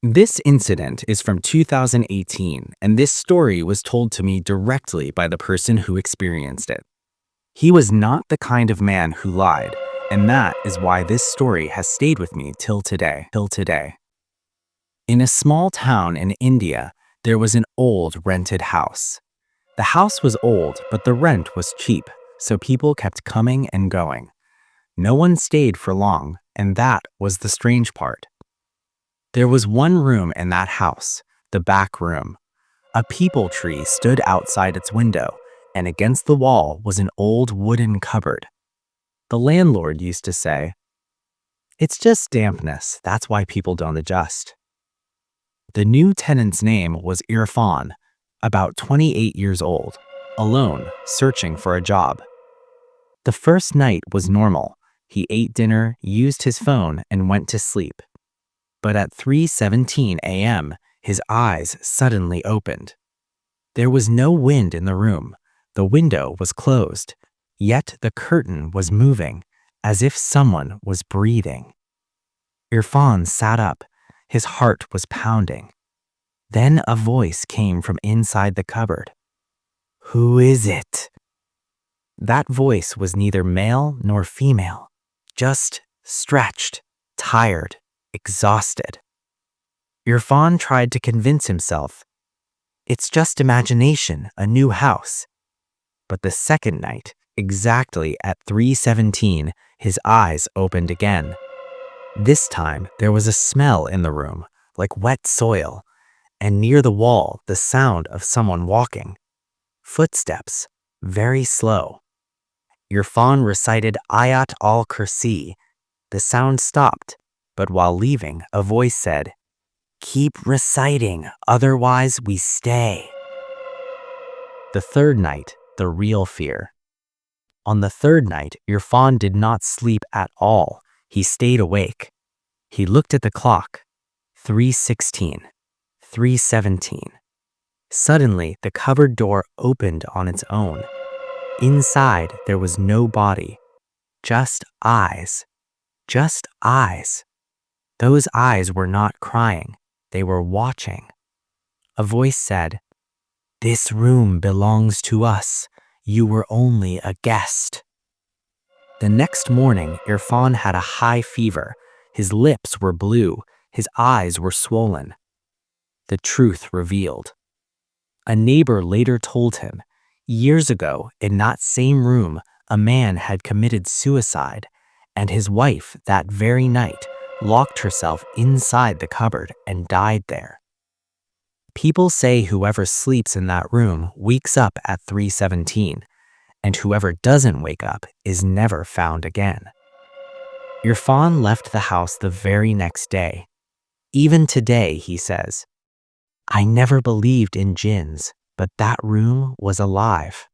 This incident is from 2018, and this story was told to me directly by the person who experienced it. He was not the kind of man who lied, and that is why this story has stayed with me till today. In a small town in India, there was an old rented house. The house was old, but the rent was cheap, so people kept coming and going. No one stayed for long, and that was the strange part. There was one room in that house, the back room. A peepal tree stood outside its window, and against the wall was an old wooden cupboard. The landlord used to say, "It's just dampness, that's why people don't adjust." The new tenant's name was Irfan, about 28 years old, alone, searching for a job. The first night was normal. He ate dinner, used his phone, and went to sleep. But at 3:17 a.m., his eyes suddenly opened. There was no wind in the room. The window was closed, yet the curtain was moving, as if someone was breathing. Irfan sat up. His heart was pounding. Then a voice came from inside the cupboard. "Who is it?" That voice was neither male nor female, just stretched, tired, exhausted. Irfan tried to convince himself, "It's just imagination, a new house." But the second night, exactly at 3:17, his eyes opened again. This time, there was a smell in the room, like wet soil, and near the wall, the sound of someone walking. Footsteps, very slow. Irfan recited Ayat al-Kursi. The sound stopped, but while leaving, a voice said, "Keep reciting, otherwise we stay." The third night, the real fear. On the third night, Irfan did not sleep at all. He stayed awake. He looked at the clock. 3:16, 3:17. Suddenly, the cupboard door opened on its own. Inside, there was no body, just eyes. Just eyes. Those eyes were not crying. They were watching. A voice said, "This room belongs to us. You were only a guest." The next morning, Irfan had a high fever. His lips were blue. His eyes were swollen. The truth revealed. A neighbor later told him, years ago, in that same room, a man had committed suicide, and his wife, that very night, locked herself inside the cupboard and died there. People say whoever sleeps in that room wakes up at 3:17, and whoever doesn't wake up is never found again. Irfan left the house the very next day. Even today, he says, "I never believed in jinns, but that room was alive."